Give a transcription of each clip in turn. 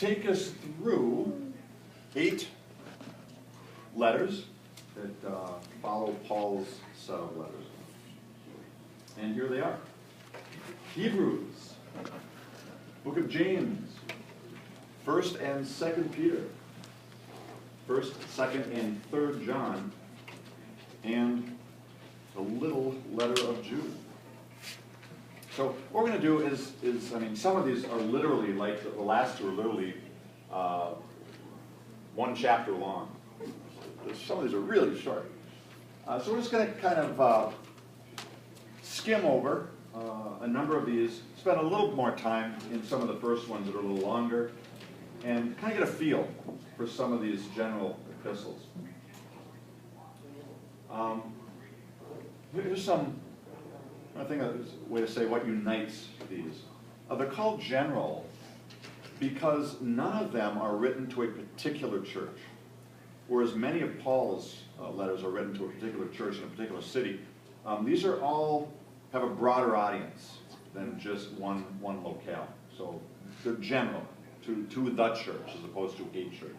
take us through 8 letters that follow Paul's set of letters. And here they are. Hebrews, Book of James, 1st and 2nd Peter, 1st, 2nd, and 3rd John, and the little letter of Jude. So what we're going to do is I mean, some of these are literally, like the last two are literally 1 chapter long. Some of these are really short. So we're just going to kind of skim over a number of these, spend a little more time in some of the first ones that are a little longer, and kind of get a feel for some of these general epistles. Here's some, I think a way to say what unites these. They're called general because none of them are written to a particular church, whereas many of Paul's letters are written to a particular church in a particular city. These are all have a broader audience than just one locale. So they're general to the church as opposed to a church.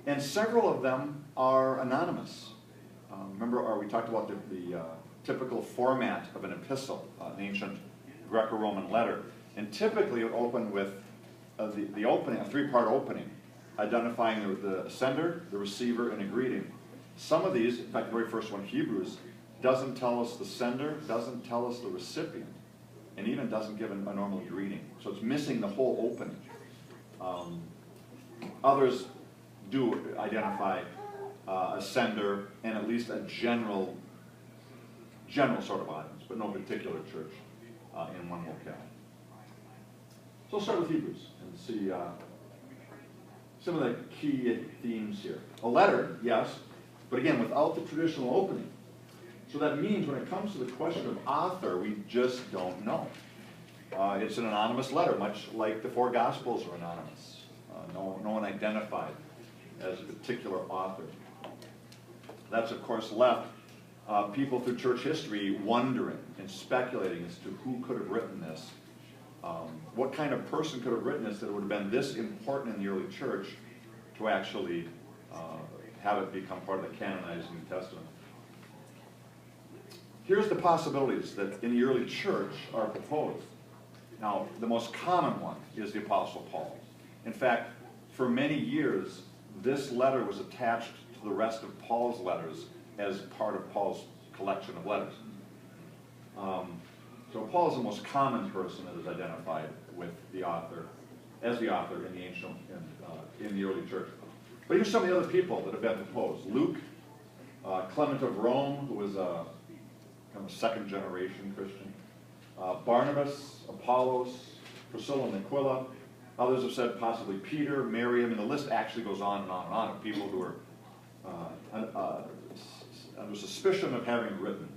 And several of them are anonymous. Remember, we talked about the typical format of an epistle, an ancient Greco-Roman letter. And typically it would open with the opening, a 3-part opening, identifying the sender, the receiver, and a greeting. Some of these, in fact, the very first one, Hebrews, doesn't tell us the sender, doesn't tell us the recipient, and even doesn't give a normal greeting. So it's missing the whole opening. Others do identify a sender and at least a general sort of audience, but no particular church in one locale. So we'll start with Hebrews and see some of the key themes here. A letter, yes, but again, without the traditional opening. So that means when it comes to the question of author, we just don't know. It's an anonymous letter, much like the 4 Gospels are anonymous. No one identified as a particular author. That's, of course, left people through church history wondering and speculating as to who could have written this. What kind of person could have written this that would have been this important in the early church to actually have it become part of the canonized New Testament. Here's the possibilities that in the early church are proposed. Now, the most common one is the Apostle Paul. In fact, for many years, this letter was attached to the rest of Paul's letters as part of Paul's collection of letters. So Paul is the most common person that is identified with the author, as the author in the ancient, in the early church. But here's some of the other people that have been proposed. Luke, Clement of Rome, who was a kind of a 2nd-generation Christian. Barnabas, Apollos, Priscilla and Aquila. Others have said possibly Peter, Miriam, and the list actually goes on and on and on of people who are under suspicion of having written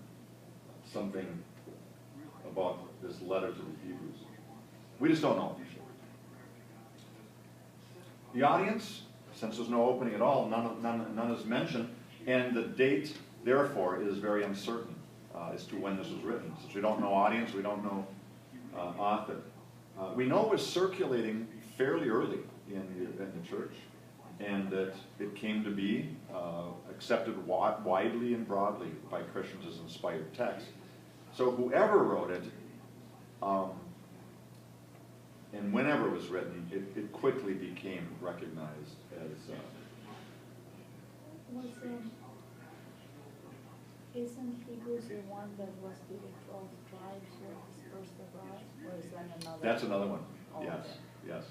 something about this letter to the Hebrews. We just don't know. The audience, since there's no opening at all, none is mentioned, and the date, therefore, is very uncertain as to when this was written. Since we don't know audience, we don't know author. We know it was circulating fairly early in the church, and that it came to be accepted widely and broadly by Christians as inspired text. So whoever wrote it, and whenever it was written, it quickly became recognized as... Isn't Hebrews the one that was to the 12 tribes where this first arrived, or is that another? That's another one. Oh, Yes, okay. yes.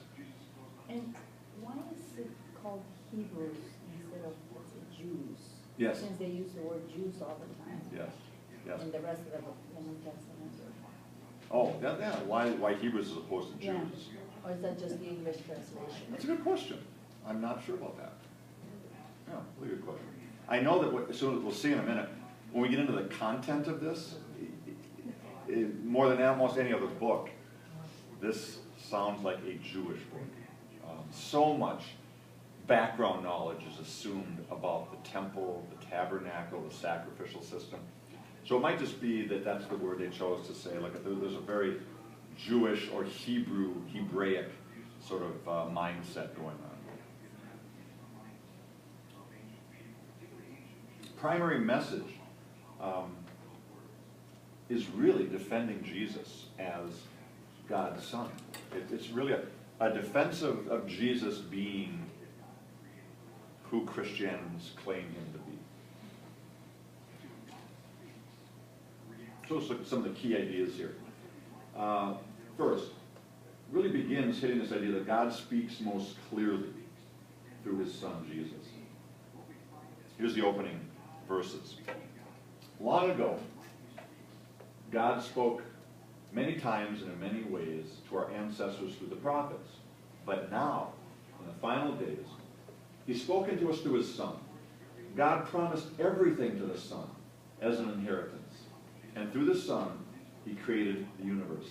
And why is it called Hebrews instead of, let's say, Jews? Yes. Since they use the word Jews all the time. Yes, yes. In the rest of the New Testament. Oh, yeah. Why Hebrews as opposed to Jews? Yeah. Or is that just the English translation? That's a good question. I'm not sure about that. Yeah, really good question. I know that we'll see in a minute, when we get into the content of this, more than almost any other book, this sounds like a Jewish book. So much background knowledge is assumed about the temple, the tabernacle, the sacrificial system. So it might just be that that's the word they chose to say, like there's a very Jewish or Hebraic sort of mindset going on. Primary message is really defending Jesus as God's Son. It's really a defense of Jesus being who Christians claim him to be. So let's look at some of the key ideas here. First, really begins hitting this idea that God speaks most clearly through his Son, Jesus. Here's the opening verses. Long ago, God spoke many times and in many ways to our ancestors through the prophets. But now, in the final days, he's spoken to us through his Son. God promised everything to the Son as an inheritance. And through the Son, he created the universe.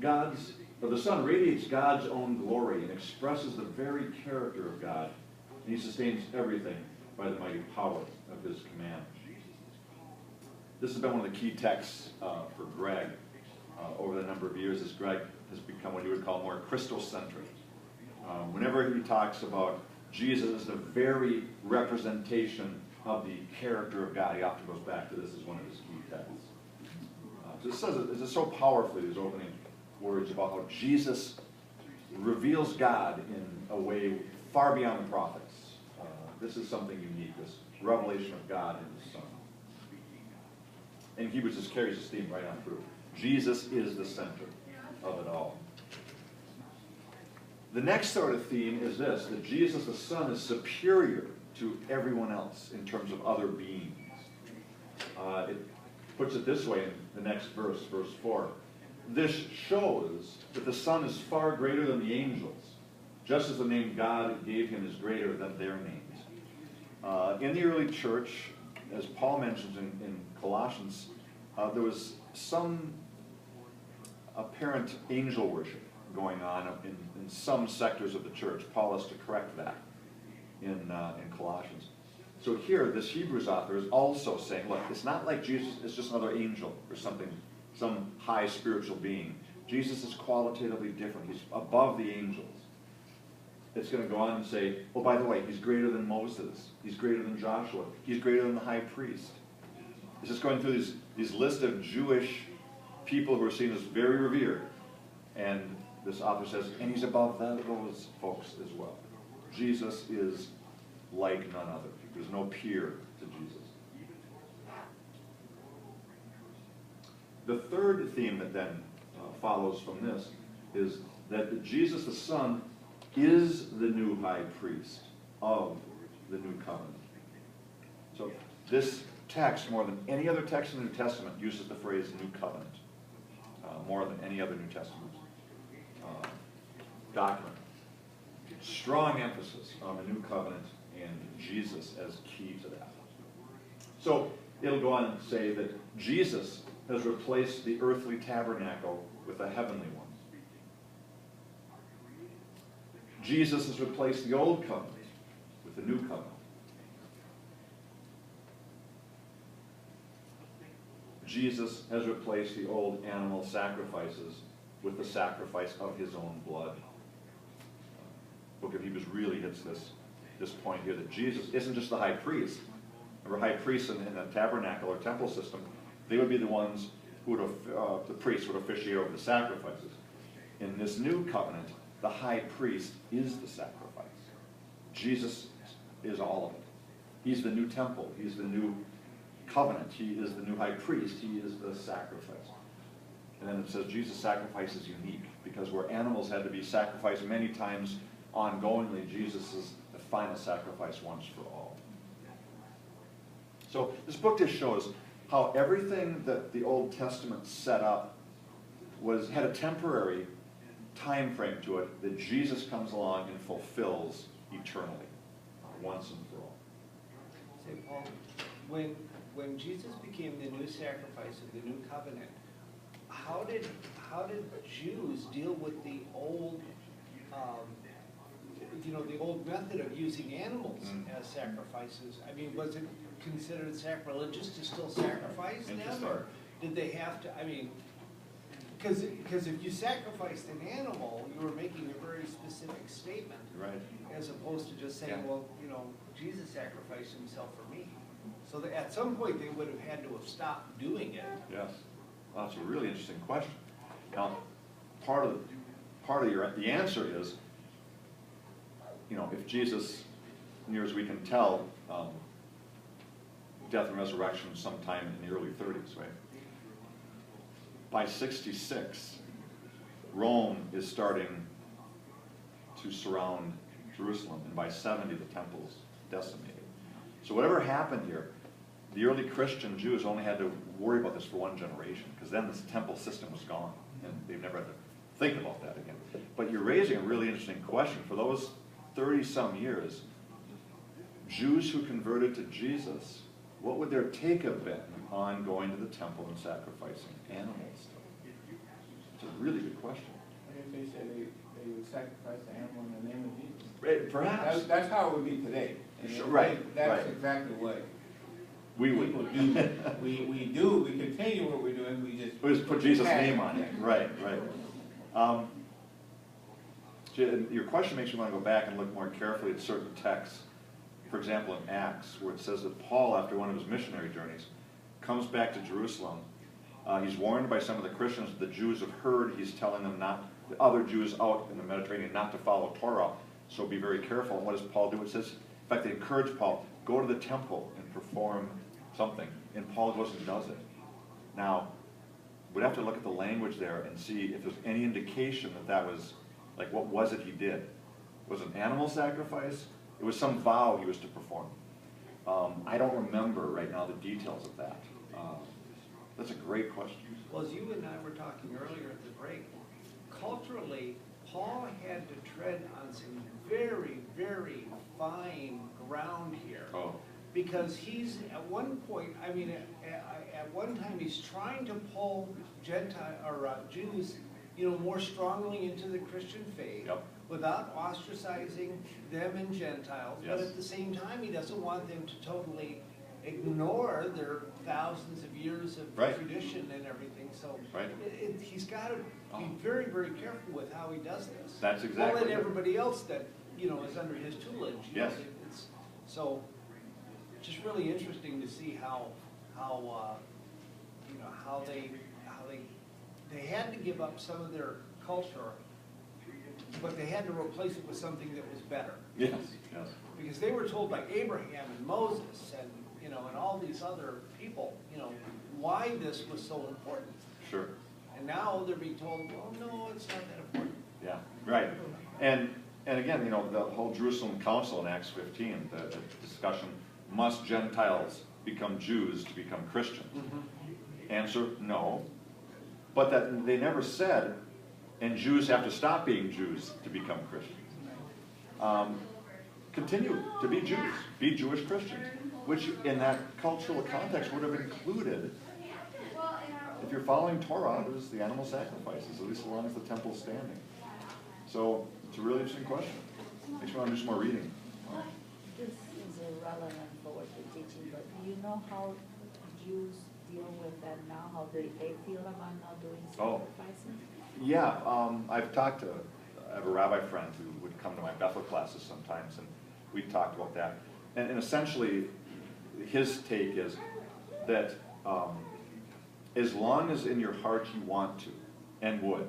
The Son radiates God's own glory and expresses the very character of God. And he sustains everything by the mighty power of his command. This has been one of the key texts for Greg over the number of years, as Greg has become what you would call more Christocentric. Whenever he talks about Jesus as the very representation of the character of God, he often goes back to this as one of his key texts. So it says it so powerfully, these opening words about how Jesus reveals God in a way far beyond the prophets. This is something unique, this revelation of God in his Son. And Hebrews just carries this theme right on through. Jesus is the center of it all. The next sort of theme is this, that Jesus the Son is superior to everyone else in terms of other beings. It puts it this way in the next verse, verse 4. This shows that the Son is far greater than the angels, just as the name God gave him is greater than their names. In the early church, as Paul mentions in Colossians, there was some apparent angel worship going on in some sectors of the church. Paul has to correct that in Colossians. So here, this Hebrews author is also saying, look, it's not like Jesus is just another angel or something, some high spiritual being. Jesus is qualitatively different. He's above the angels. It's going to go on and say, oh, by the way, he's greater than Moses. He's greater than Joshua. He's greater than the high priest. It's just going through these list of Jewish people who are seen as very revered. And this author says, and he's above those folks as well. Jesus is like none other. There's no peer to Jesus. The third theme that then follows from this is that Jesus the Son is the new high priest of the new covenant. So this text, more than any other text in the New Testament, uses the phrase new covenant, more than any other New Testament document. Strong emphasis on the new covenant and Jesus as key to that. So it'll go on and say that Jesus has replaced the earthly tabernacle with a heavenly one. Jesus has replaced the old covenant with the new covenant. Jesus has replaced the old animal sacrifices with the sacrifice of his own blood. Book of Hebrews really hits this point here, that Jesus isn't just the high priest. Remember, high priests in the tabernacle or temple system, they would be the ones who would, the priests would officiate over the sacrifices. In this new covenant, the high priest is the sacrifice. Jesus is all of it. He's the new temple. He's the new covenant. He is the new high priest. He is the sacrifice. And then it says Jesus' sacrifice is unique, because where animals had to be sacrificed many times ongoingly, Jesus is the final sacrifice once for all. So this book just shows how everything that the Old Testament set up had a temporary time frame to it that Jesus comes along and fulfills eternally, once and for all. Say, Paul, when Jesus became the new sacrifice of the new covenant, how did Jews deal with the old, the old method of using animals as sacrifices? I mean, was it considered sacrilegious to still sacrifice them, or did they have to? I mean, because if you sacrificed an animal, you were making a very specific statement. Right. As opposed to just saying, Yeah. well, you know, Jesus sacrificed himself for me. So that at some point, they would have had to have stopped doing it. Yes. Well, that's a really interesting question. Now, part of the answer is, you know, if Jesus, near as we can tell, death and resurrection sometime in the early 30s, right? By 66, Rome is starting to surround Jerusalem, and by 70, the temple's decimated. So whatever happened here, the early Christian Jews only had to worry about this for one generation, because then this temple system was gone, and they've never had to think about that again. But you're raising a really interesting question. For those 30-some years, Jews who converted to Jesus, what would their take have been on going to the temple and sacrificing animals? It's a really good question. I guess they said they would sacrifice the animal in the name of Jesus. Perhaps. That's how it would be today. And Sure, right, That's right. exactly what We would. people do. We continue what we're doing, we just. Put Jesus' name on Yeah. it. Right, right. Your question makes me want to go back and look more carefully at certain texts. For example, in Acts, where it says that Paul, after one of his missionary journeys, comes back to Jerusalem. He's warned by some of the Christians that the Jews have heard. He's telling them not, the other Jews out in the Mediterranean, not to follow Torah. So be very careful. And what does Paul do? It says, in fact, they encourage Paul, go to the temple and perform something. And Paul goes and does it. Now, we'd have to look at the language there and see if there's any indication that that was, like, what was it he did? Was it an animal sacrifice? It was some vow he was to perform. I don't remember right now the details of that. That's a great question. Well, as you and I were talking earlier at the break, culturally, Paul had to tread on some very, very fine ground here. Oh. Because he's, at one point, I mean, at one time, he's trying to pull Jews, you know, more strongly into the Christian faith. Yep. Without ostracizing them and Gentiles. But Yes. at the same time, he doesn't want them to totally ignore their thousands of years of Right. tradition and everything. So Right. he's got to be very, very careful with how he does this. That's exactly Well, and it. everybody else that, you know, is under his tutelage. You know, Yes. it's, so, just really interesting to see how you know, how they had to give up some of their culture, but they had to replace it with something that was better. Yes, yes. Because they were told by Abraham and Moses and, you know, and all these other people, you know, why this was so important. Sure. And now they're being told, well, no, it's not that important. Yeah, right. And again, you know, the whole Jerusalem Council in Acts 15, the discussion, must Gentiles become Jews to become Christians? Answer, no. But that they never said, and Jews have to stop being Jews to become Christians. Continue to be Jews, be Jewish Christians, which in that cultural context would have included, if you're following Torah, there's the animal sacrifices, at least as long as the temple's standing. So it's a really interesting question. Makes me want to do some more reading. This is irrelevant for what you're teaching, but do you know how Jews deal with that now, how they feel about not doing Oh. sacrifices? Yeah, I've talked to, I have a rabbi friend who would come to my Bethel classes sometimes, and we talked about that. And essentially, his take is that as long as in your heart you want to and would,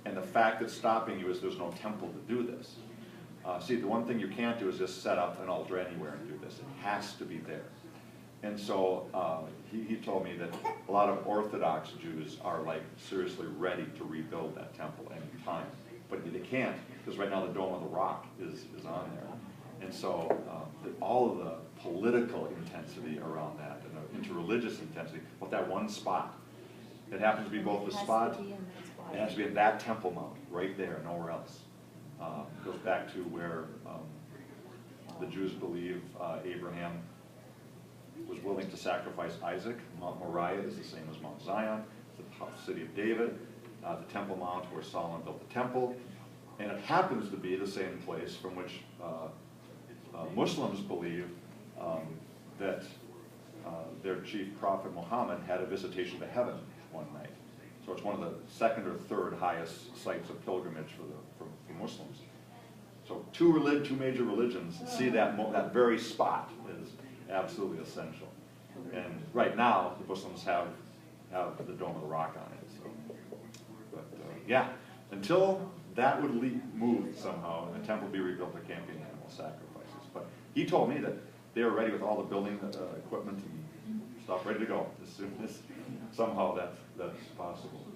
and the fact that's stopping you is there's no temple to do this. See, the one thing you can't do is just set up an altar anywhere and do this. It has to be there. And so he told me that a lot of Orthodox Jews are like seriously ready to rebuild that temple any time. But they can't, because right now the Dome of the Rock is on there. And so all of the political intensity around that and the interreligious intensity, but that one spot, it happens to be both the spot, it has to be in that Temple Mount, right there, nowhere else. Goes back to where the Jews believe Abraham was willing to sacrifice Isaac. Mount Moriah is the same as Mount Zion, the city of David, the Temple Mount where Solomon built the temple. And it happens to be the same place from which Muslims believe that their chief prophet Muhammad had a visitation to heaven one night. So it's one of the second or third highest sites of pilgrimage for Muslims. So two major religions see that that very spot is absolutely essential. And right now, the Muslims have the Dome of the Rock on it. So, but yeah, until that would move somehow and the temple be rebuilt, there can't be any animal sacrifices. But he told me that they were ready with all the building equipment and stuff ready to go as soon as somehow that's possible.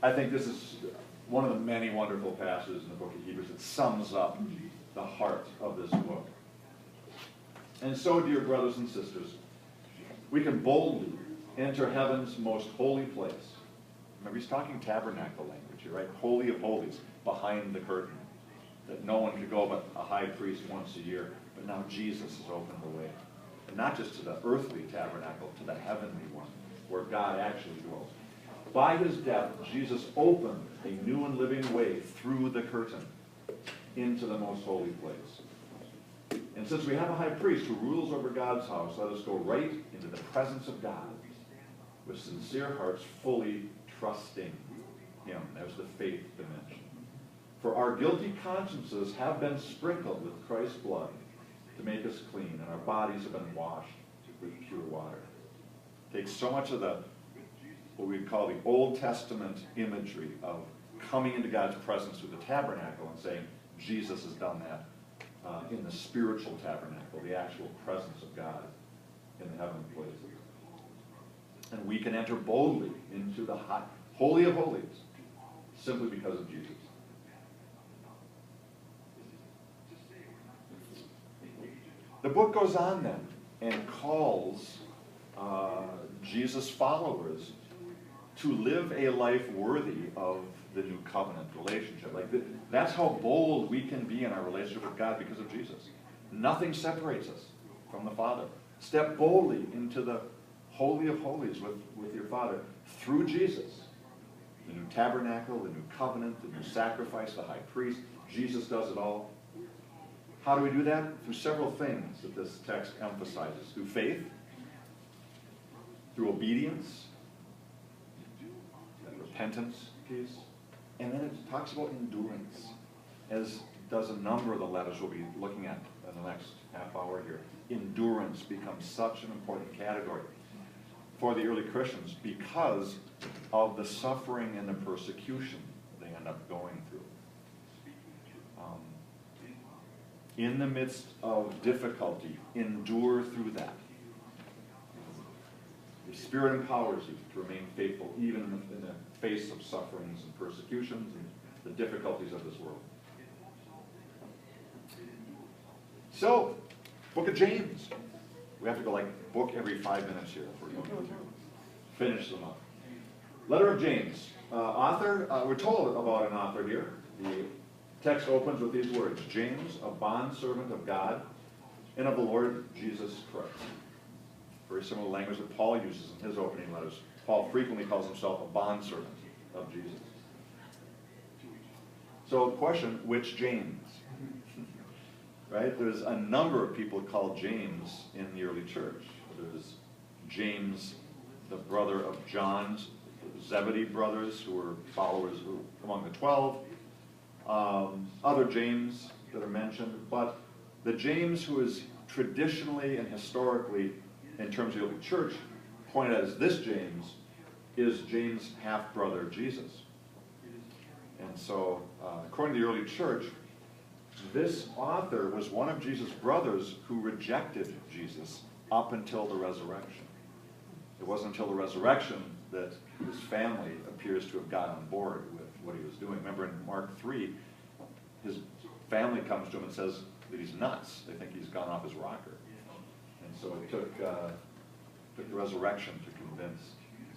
I think this is one of the many wonderful passages in the book of Hebrews that sums up the heart of this book. And so, dear brothers and sisters, we can boldly enter heaven's most holy place. Remember, he's talking tabernacle language here, right? Holy of holies, behind the curtain, that no one could go but a high priest once a year. But now Jesus has opened the way. And not just to the earthly tabernacle, to the heavenly one, where God actually dwells. By his death, Jesus opened a new and living way through the curtain into the most holy place. And since we have a high priest who rules over God's house, let us go right into the presence of God with sincere hearts, fully trusting him. There's the faith dimension. For our guilty consciences have been sprinkled with Christ's blood to make us clean, and our bodies have been washed with pure water. It takes so much of what we'd call the Old Testament imagery of coming into God's presence through the tabernacle and saying, Jesus has done that in the spiritual tabernacle, the actual presence of God in the heavenly places. And we can enter boldly into the Holy of Holies simply because of Jesus. The book goes on then and calls Jesus' followers to live a life worthy of the new covenant relationship. That's how bold we can be in our relationship with God because of Jesus. Nothing separates us from the Father. Step boldly into the Holy of Holies with your Father through Jesus. The new tabernacle, the new covenant, the new sacrifice, the high priest. Jesus does it all. How do we do that? Through several things that this text emphasizes. Through faith, through obedience, that repentance piece, and then it talks about endurance, as does a number of the letters we'll be looking at in the next half hour here. Endurance becomes such an important category for the early Christians because of the suffering and the persecution they end up going through. In the midst of difficulty, endure through that. The Spirit empowers you to remain faithful even in the face of sufferings and persecutions and the difficulties of this world. So, Book of James. We have to go book every 5 minutes here if we're going to finish them up. Letter of James. Author, we're told about an author here. The text opens with these words, James, a bondservant of God and of the Lord Jesus Christ. Very similar language that Paul uses in his opening letters. Paul frequently calls himself a bondservant of Jesus. So the question, which James? Right? There's a number of people called James in the early church. There's James, the brother of John's Zebedee brothers, who were followers among the 12. Other James that are mentioned, but the James who is traditionally and historically, in terms of the early church, pointed as this James, is James' half-brother Jesus. And so, according to the early church, this author was one of Jesus' brothers who rejected Jesus up until the resurrection. It wasn't until the resurrection that his family appears to have got on board with what he was doing. Remember in Mark 3, his family comes to him and says that he's nuts. They think he's gone off his rocker. And so it took the resurrection to convince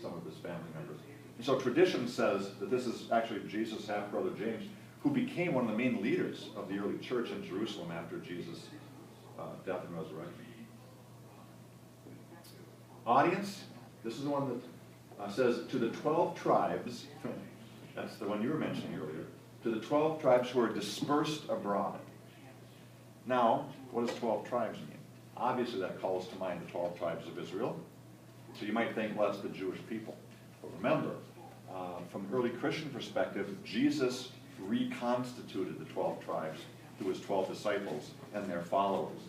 some of his family members. And so tradition says that this is actually Jesus' half-brother James, who became one of the main leaders of the early church in Jerusalem after Jesus' death and resurrection. Audience, this is the one that says, to the 12 tribes, that's the one you were mentioning earlier, to the 12 tribes who are dispersed abroad. Now, what does 12 tribes mean? Obviously that calls to mind the 12 tribes of Israel. So you might think, well, that's the Jewish people. But remember, from an early Christian perspective, Jesus reconstituted the 12 tribes through his 12 disciples and their followers.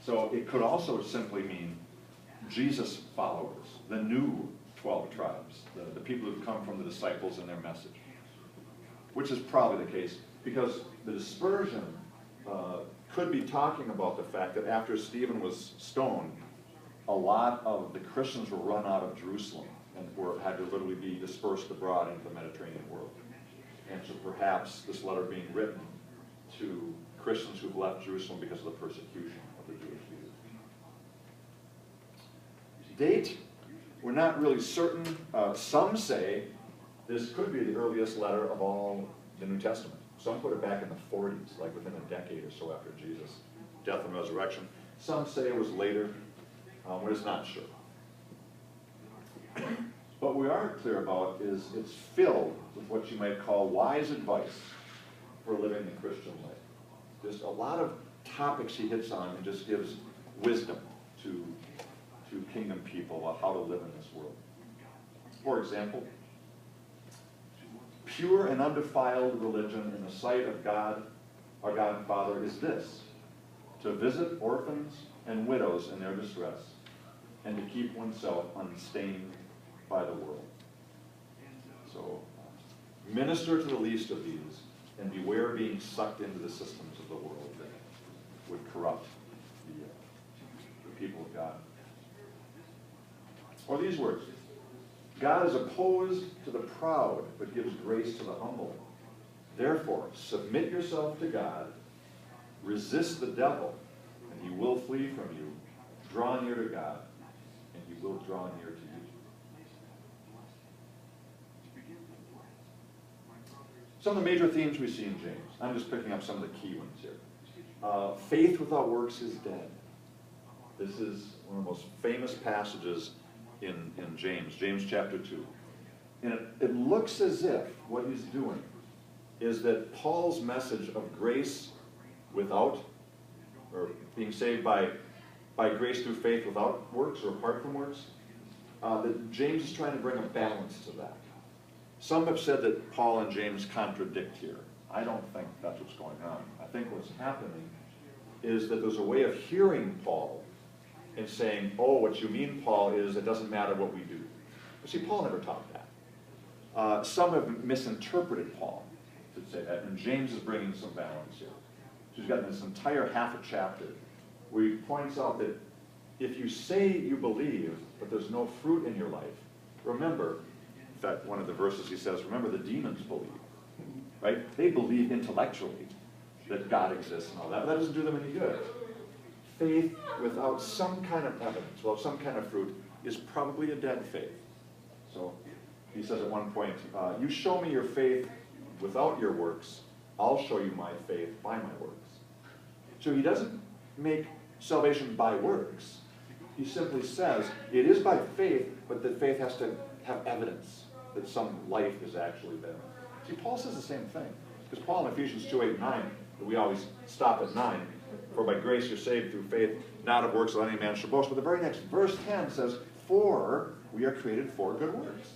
So it could also simply mean Jesus' followers, the new 12 tribes, the people who've come from the disciples and their message, which is probably the case, because the dispersion could be talking about the fact that after Stephen was stoned, a lot of the Christians were run out of Jerusalem and had to literally be dispersed abroad into the Mediterranean world. And so perhaps this letter being written to Christians who've left Jerusalem because of the persecution of the Jewish leaders. Date, we're not really certain. Some say this could be the earliest letter of all the New Testament. Some put it back in the 40s, like within a decade or so after Jesus' death and resurrection. Some say it was later. We're just not sure. What we are clear about is it's filled with what you might call wise advice for living the Christian life. Just a lot of topics he hits on and just gives wisdom to kingdom people about how to live in this world. For example, pure and undefiled religion in the sight of God, our God and Father, is this: to visit orphans and widows in their distress, and to keep oneself unstained by the world. So, minister to the least of these, and beware being sucked into the systems of the world that would corrupt the people of God. Or these words: God is opposed to the proud, but gives grace to the humble. Therefore, submit yourself to God, resist the devil, and he will flee from you. Draw near to God, and he will draw near to you. Some of the major themes we see in James. I'm just picking up some of the key ones here. Faith without works is dead. This is one of the most famous passages in James, James chapter 2. And it looks as if what he's doing is that Paul's message of grace without, or being saved by grace through faith without works or apart from works, that James is trying to bring a balance to that. Some have said that Paul and James contradict here. I don't think that's what's going on. I think what's happening is that there's a way of hearing Paul and saying, oh, what you mean, Paul, is it doesn't matter what we do. But see, Paul never taught that. Some have misinterpreted Paul to say that, and James is bringing some balance here. So he's got this entire half a chapter where he points out that if you say you believe, but there's no fruit in your life, remember, in fact, one of the verses he says, remember the demons believe, right? They believe intellectually that God exists and all that, but that doesn't do them any good. Faith without some kind of evidence, without some kind of fruit, is probably a dead faith. So he says at one point, you show me your faith without your works, I'll show you my faith by my works. So he doesn't make salvation by works. He simply says it is by faith, but that faith has to have evidence that some life is actually there. See, Paul says the same thing. Because Paul in Ephesians 2:8-9, we always stop at 9, for by grace you're saved through faith, not of works that any man should boast. But the very next verse 10 says, for we are created for good works.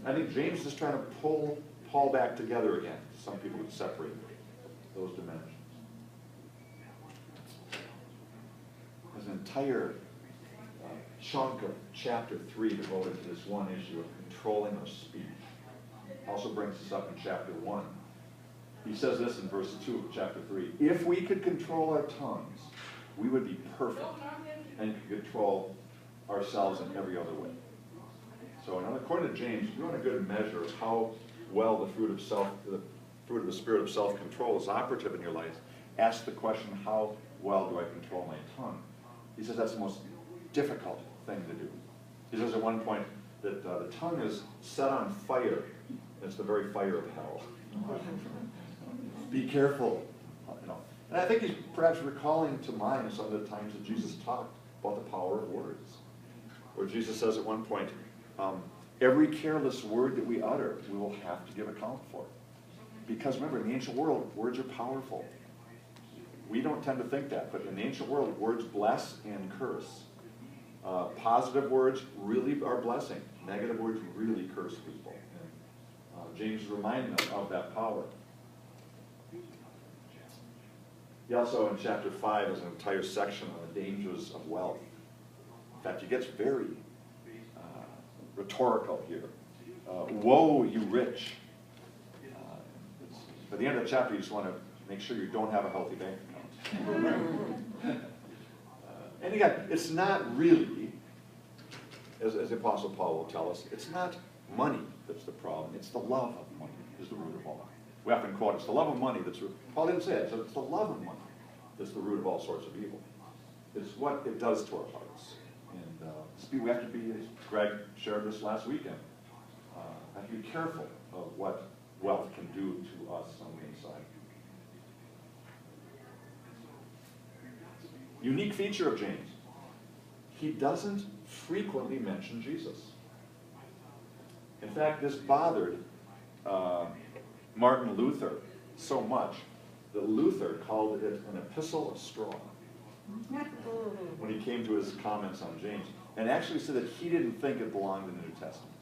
I think James is trying to pull Paul back together again. Some people would separate those dimensions. There's an entire chunk of chapter 3 devoted to this one issue of controlling our speech. Also brings us up in chapter 1. He says this in verse 2 of chapter 3. If we could control our tongues, we would be perfect and could control ourselves in every other way. So according to James, if you want a good measure of how well the fruit of the spirit of self-control is operative in your life, ask the question, how well do I control my tongue? He says that's the most difficult thing to do. He says at one point that the tongue is set on fire. It's the very fire of hell. Be careful. And I think he's perhaps recalling to mind some of the times that Jesus talked about the power of words. Where Jesus says at one point, every careless word that we utter, we will have to give account for. Because remember, in the ancient world, words are powerful. We don't tend to think that, but in the ancient world, words bless and curse. Positive words really are blessing. Negative words really curse people. James is reminding us of that power. He also, in chapter 5, has an entire section on the dangers of wealth. In fact, he gets very rhetorical here. Woe, you rich. By the end of the chapter, you just want to make sure you don't have a healthy bank account. And again, it's not really, as the Apostle Paul will tell us, it's not money that's the problem. It's the love of money is the root of all. We often quote, it's the love of money that's, Paul didn't say it, so it's the love of money that's the root of all sorts of evil. It's what it does to our hearts. And we have to be, as Greg shared this last weekend, have to be careful of what wealth can do to us on the inside. Unique feature of James, he doesn't frequently mention Jesus. In fact, this bothered Martin Luther so much that Luther called it an epistle of straw when he came to his comments on James, and actually said that he didn't think it belonged in the New Testament.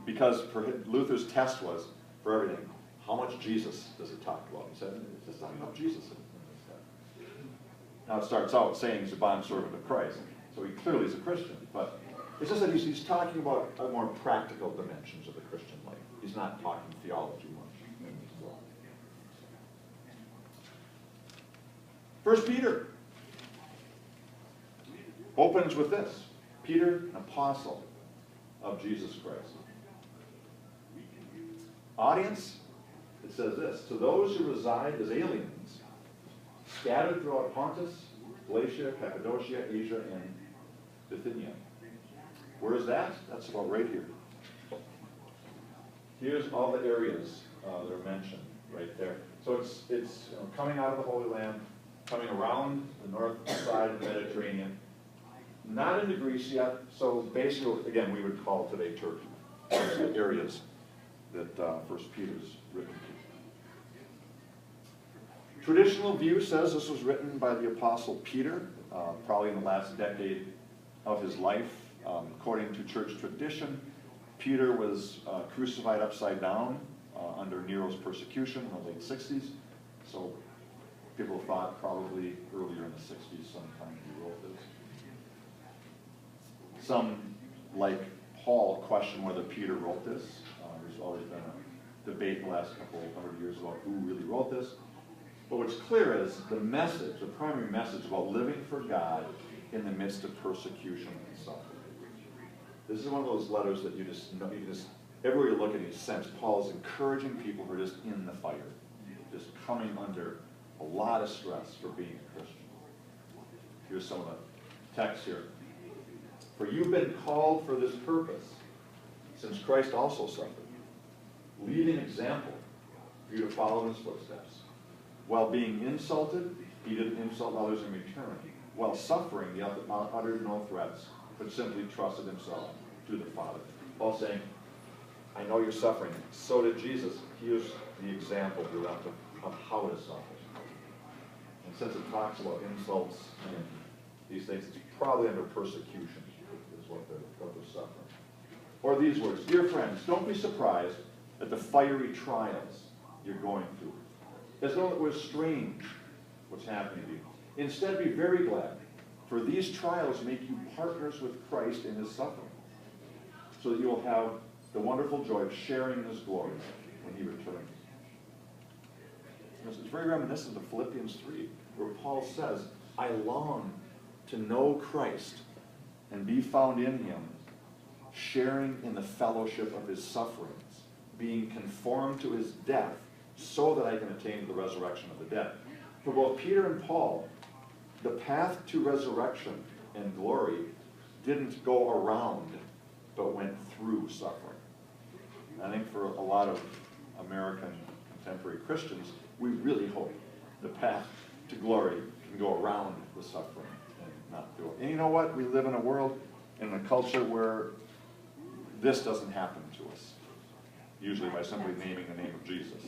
Because Luther's test was, for everything, how much Jesus does it talk about? He said, it's just talking about Jesus in this text. Now it starts out saying he's a bondservant of Christ, so he clearly is a Christian, but it's just that he's talking about more practical dimensions of the Christian life. He's not talking theology much. 1 Peter opens with this. Peter, an apostle of Jesus Christ. Audience, it says this, to those who reside as aliens, scattered throughout Pontus, Galatia, Cappadocia, Asia, and Bithynia. Where is that? That's about right here. Here's all the areas that are mentioned right there. So it's coming out of the Holy Land, coming around the north side of the Mediterranean, not into Greece yet, so basically, again, we would call today Turkey. Those are the areas that 1 Peter's written to. Traditional view says this was written by the Apostle Peter, probably in the last decade of his life. According to church tradition, Peter was crucified upside down under Nero's persecution in the late 60s. So people thought probably earlier in the 60s sometime he wrote this. Some, like Paul, question whether Peter wrote this. There's always been a debate the last couple of hundred years about who really wrote this. But what's clear is the message, the primary message about living for God in the midst of persecution and suffering. This is one of those letters that you just everywhere you look at it, you sense Paul is encouraging people who are just in the fire, just coming under a lot of stress for being a Christian. Here's some of the text here. For you've been called for this purpose, since Christ also suffered, leaving an example for you to follow in his footsteps. While being insulted, he didn't insult others in return. While suffering, he uttered no threats, but simply trusted himself to the Father. Paul saying, I know you're suffering. So did Jesus. Here's the example of how to suffer. And since it talks about insults and these things, it's probably under persecution is what they're suffering. Or these words, dear friends, don't be surprised at the fiery trials you're going through, as though it was strange what's happening to you. Instead, be very glad, for these trials make you partners with Christ in his suffering, so that you will have the wonderful joy of sharing in his glory when he returns. It's very reminiscent of Philippians 3, where Paul says, I long to know Christ and be found in him, sharing in the fellowship of his sufferings, being conformed to his death, so that I can attain the resurrection of the dead. For both Peter and Paul, the path to resurrection and glory didn't go around, but went through suffering. I think for a lot of American contemporary Christians, we really hope the path to glory can go around the suffering and not through it. And you know what? We live in a world, in a culture where this doesn't happen to us, usually by simply naming the name of Jesus.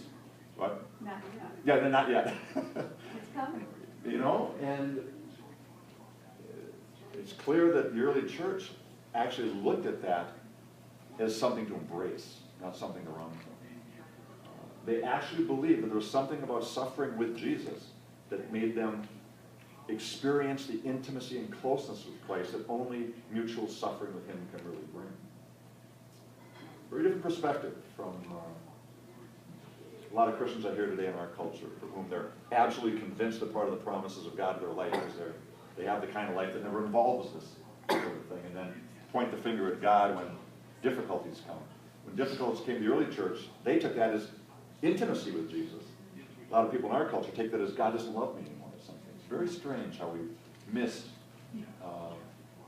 What? Not yet. Yeah, not yet. It's coming. You know, and it's clear that the early church actually looked at that as something to embrace. not something to run from. They actually believed that there was something about suffering with Jesus that made them experience the intimacy and closeness with Christ that only mutual suffering with him can really bring. Very different perspective from a lot of Christians I hear today in our culture, for whom they're absolutely convinced that part of the promises of God in their life is they have the kind of life that never involves this sort of thing, and then point the finger at God when difficulties come. When difficulties came to the early church, they took that as intimacy with Jesus. A lot of people in our culture take that as God doesn't love me anymore or something. It's very strange how we've missed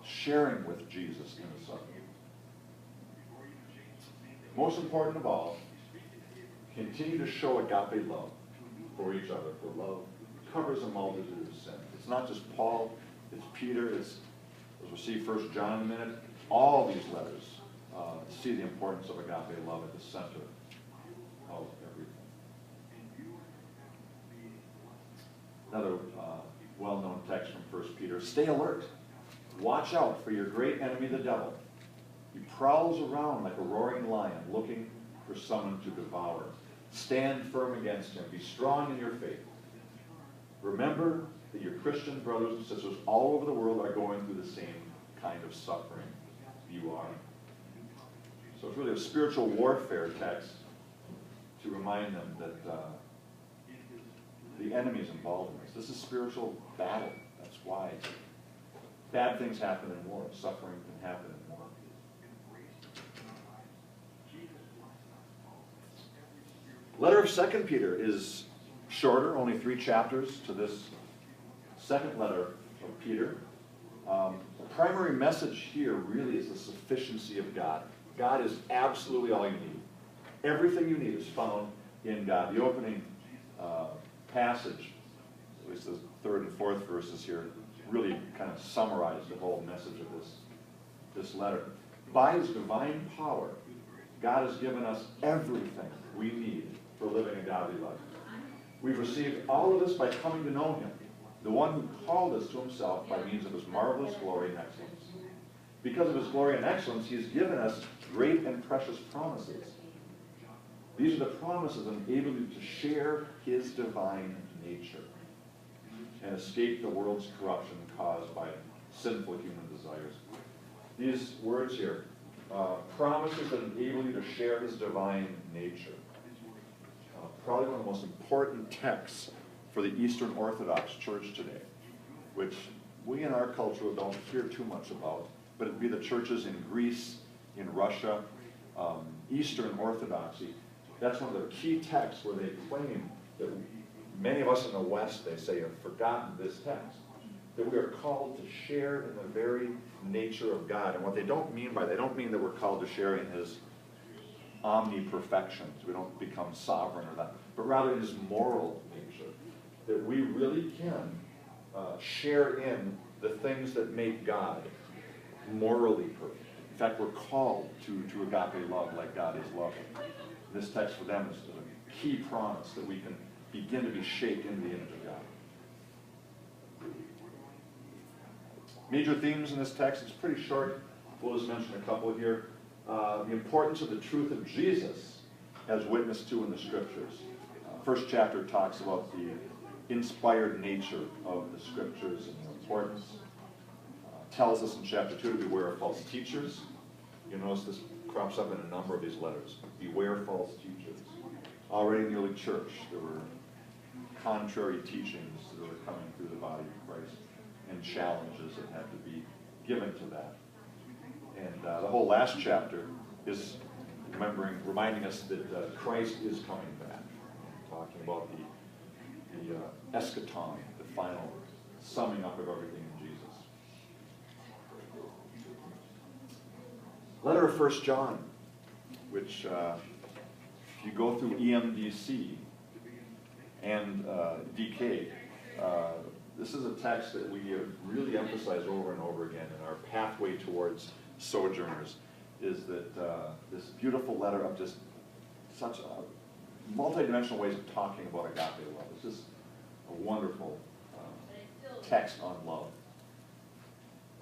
sharing with Jesus in the suffering. Most important of all, continue to show agape love for each other, for love covers a multitude of sins. It's not just Paul, it's Peter, it's, as we'll see 1 John in a minute, all these letters see the importance of agape love at the center of everything. Another well-known text from 1 Peter, stay alert. Watch out for your great enemy, the devil. He prowls around like a roaring lion, looking for someone to devour. Stand firm against him. Be strong in your faith. Remember that your Christian brothers and sisters all over the world are going through the same kind of suffering you are. So it's really a spiritual warfare text to remind them that the enemy is involved in this. This is spiritual battle. That's why bad things happen in war. Suffering can happen in war. Letter of 2 Peter is shorter, only 3 chapters to this second letter of Peter. The primary message here really is the sufficiency of God. God is absolutely all you need. Everything you need is found in God. The opening passage, at least the 3rd and 4th verses here, really kind of summarize the whole message of this letter. By his divine power, God has given us everything we need for living a godly life. We've received all of this by coming to know him, the one who called us to himself by means of his marvelous glory and excellence. Because of his glory and excellence, he has given us great and precious promises. These are the promises that enable you to share his divine nature and escape the world's corruption caused by sinful human desires. These words here, promises that enable you to share his divine nature. Probably one of the most important texts for the Eastern Orthodox Church today, which we in our culture don't hear too much about, but it'd be the churches in Greece, in Russia, Eastern Orthodoxy. That's one of the key texts where they claim that many of us in the West, they say, have forgotten this text, that we are called to share in the very nature of God. And what they don't mean by that, they don't mean that we're called to share in his omni-perfections. We don't become sovereign or that, but rather in his moral nature, that we really can share in the things that make God morally perfect. In fact, we're called to agape love like God is loving. This text for them is a key promise that we can begin to be shaped in the image of God. Major themes in this text, it's pretty short. We'll just mention a couple here. The importance of the truth of Jesus as witnessed to in the Scriptures. First chapter talks about the inspired nature of the Scriptures and the importance. Tells us in chapter 2 to beware of false teachers. You'll notice this crops up in a number of these letters. Beware false teachers. Already in the early church, there were contrary teachings that were coming through the body of Christ and challenges that had to be given to that. And the whole last chapter is reminding us that Christ is coming back. Talking about the eschaton, the final summing up of everything in Jesus. Letter of 1 John, which if you go through EMDC and DK, this is a text that we have really emphasized over and over again in our pathway towards sojourners, is that this beautiful letter of just such multidimensional ways of talking about agape love. It's just a wonderful text on love.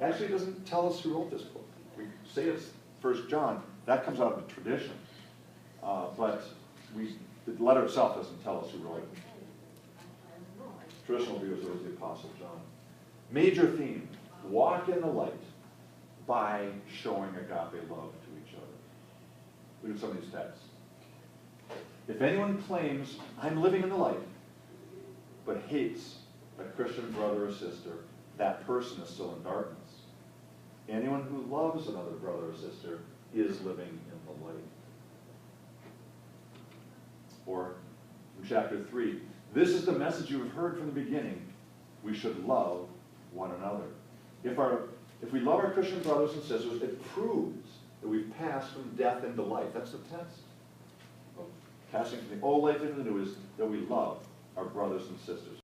Actually, it doesn't tell us who wrote this book. We say it's 1 John. That comes out of the tradition. but the letter itself doesn't tell us who wrote it. Traditional view is always the Apostle John. Major theme, walk in the light by showing agape love to each other. Look at some of these texts. If anyone claims, I'm living in the light, but hates a Christian brother or sister, that person is still in darkness. Anyone who loves another brother or sister is living in the light. Or in chapter 3, this is the message you have heard from the beginning. We should love one another. If we love our Christian brothers and sisters, it proves that we've passed from death into life. That's the test of passing from the old life into the new, is that we love our brothers and sisters.